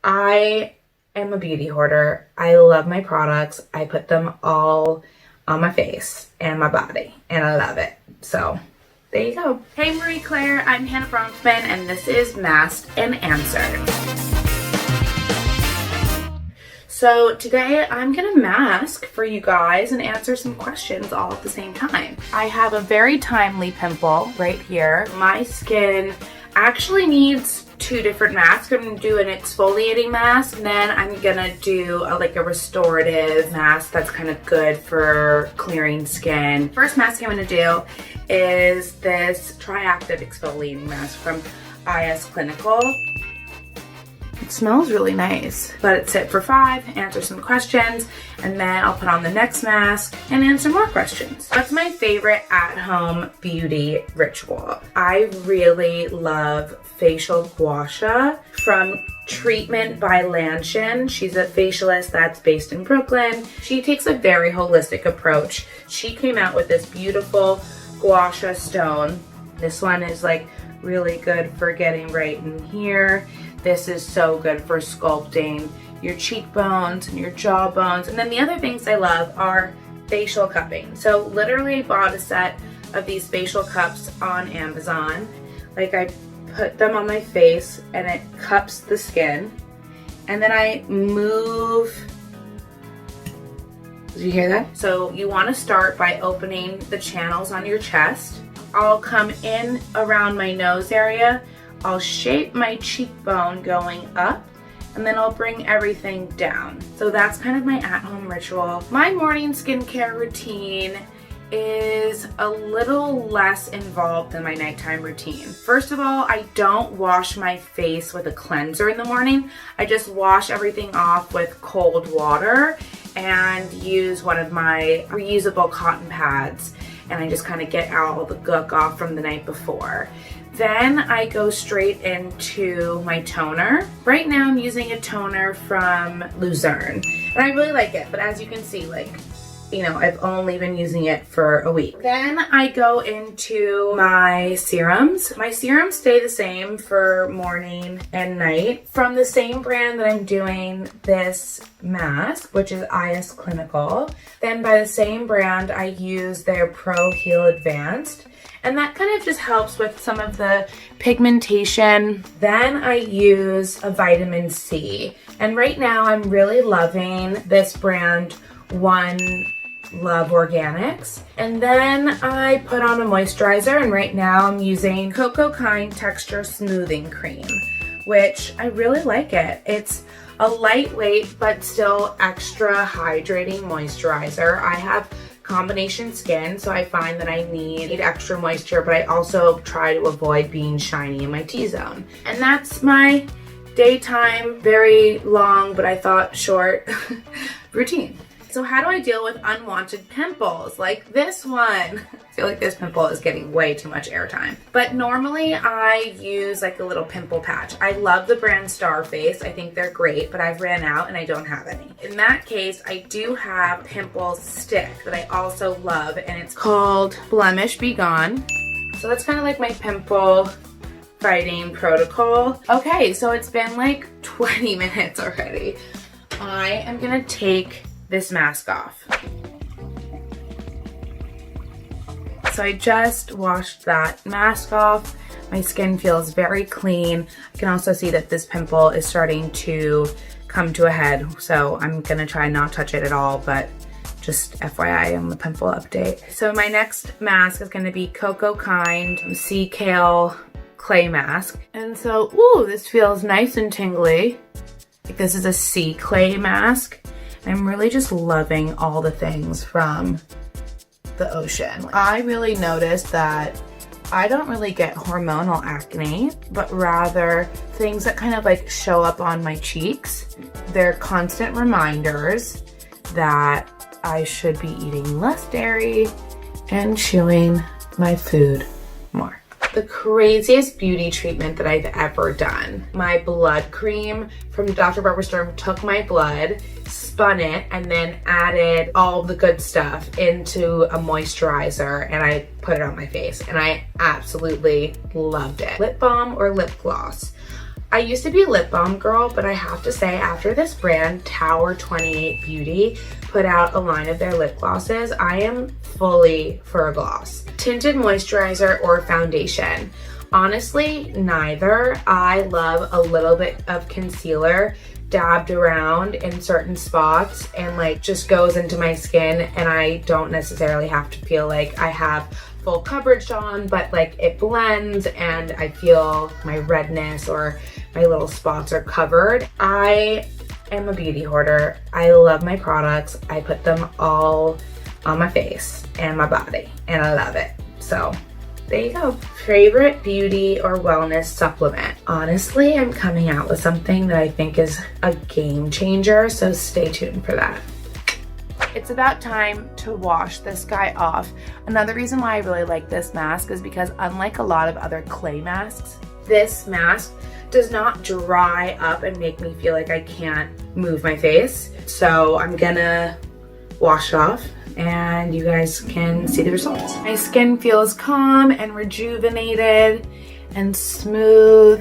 I am a beauty hoarder. I love my products. I put them all on my face and my body, and I love it. So there you go. Hey Marie Claire, I'm Hannah Bronfman, and this is Masked and Answered. So today I'm gonna mask for you guys and answer some questions all at the same time. I have a very timely pimple right here. My skin actually needs two different masks. I'm gonna do an exfoliating mask, and then I'm gonna do a restorative mask that's kind of good for clearing skin. First mask I'm gonna do is this Triactive exfoliating mask from IS Clinical. It smells really nice. Let it sit for 5, answer some questions, and then I'll put on the next mask and answer more questions. That's my favorite at-home beauty ritual. I really love facial Gua Sha from Treatment by Lanshin. She's a facialist that's based in Brooklyn. She takes a very holistic approach. She came out with this beautiful Gua Sha stone. This one is really good for getting right in here. This is so good for sculpting your cheekbones and your jawbones. And then the other things I love are facial cupping. So literally bought a set of these facial cups on Amazon. I put them on my face and it cups the skin. And then I move. Did you hear that? So you want to start by opening the channels on your chest. I'll come in around my nose area. I'll shape my cheekbone going up, and then I'll bring everything down. So that's kind of my at-home ritual. My morning skincare routine is a little less involved than my nighttime routine. First of all, I don't wash my face with a cleanser in the morning. I just wash everything off with cold water and use one of my reusable cotton pads, and I just kind of get out all the gook off from the night before. Then I go straight into my toner. Right now I'm using a toner from Luzerne, and I really like it, but as you can see, I've only been using it for a week. Then I go into my serums. My serums stay the same for morning and night. From the same brand that I'm doing this mask, which is IS Clinical. Then by the same brand, I use their Pro Heal Advanced. And that kind of just helps with some of the pigmentation. Then I use a vitamin C. And right now I'm really loving this brand, One Love Organics. And then I put on a moisturizer, and right now I'm using Cocokind Texture Smoothing Cream, which I really like it. It's a lightweight but still extra hydrating moisturizer. I have combination skin, so I find that I need extra moisture, but I also try to avoid being shiny in my T-zone. And that's my daytime, very long, but I thought short routine. So how do I deal with unwanted pimples like this one? I feel like this pimple is getting way too much airtime. But normally I use a little pimple patch. I love the brand Starface. I think they're great, but I've ran out and I don't have any. In that case, I do have pimple stick that I also love, and it's called Blemish Be Gone. So that's kind of like my pimple fighting protocol. Okay, so it's been 20 minutes already. I am gonna take this mask off. So I just washed that mask off. My skin feels very clean. I can also see that this pimple is starting to come to a head, so I'm gonna try not touch it at all, but just FYI on the pimple update. So my next mask is gonna be Cocokind Sea Kale Clay Mask. And so, ooh, this feels nice and tingly. This is a sea clay mask. I'm really just loving all the things from the ocean. I really noticed that I don't really get hormonal acne, but rather things that kind of show up on my cheeks. They're constant reminders that I should be eating less dairy and chewing my food more. The craziest beauty treatment that I've ever done. My blood cream from Dr. Barbara Sturm took my blood, spun it, and then added all the good stuff into a moisturizer, and I put it on my face, and I absolutely loved it. Lip balm or lip gloss? I used to be a lip balm girl, but I have to say after this brand, Tower 28 Beauty, put out a line of their lip glosses, I am fully for a gloss. Tinted moisturizer or foundation? Honestly, neither. I love a little bit of concealer dabbed around in certain spots and like just goes into my skin, and I don't necessarily have to feel like I have full coverage on, but like it blends and I feel my redness or my little spots are covered. I am a beauty hoarder. I love my products. I put them all on my face and my body and I love it. So there you go. Favorite beauty or wellness supplement? Honestly, I'm coming out with something that I think is a game changer, so stay tuned for that. It's about time to wash this guy off. Another reason why I really like this mask is because unlike a lot of other clay masks, this mask does not dry up and make me feel like I can't move my face. So I'm gonna wash it off and you guys can see the results. My skin feels calm and rejuvenated and smooth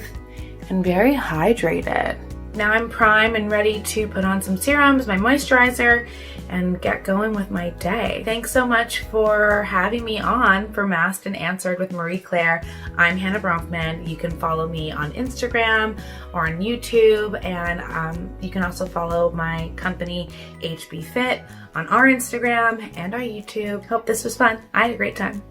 and very hydrated. Now I'm primed and ready to put on some serums, my moisturizer, and get going with my day. Thanks so much for having me on for Masked and Answered with Marie Claire. I'm Hannah Bronfman. You can follow me on Instagram or on YouTube, and you can also follow my company HB Fit on our Instagram and our YouTube. Hope this was fun. I had a great time.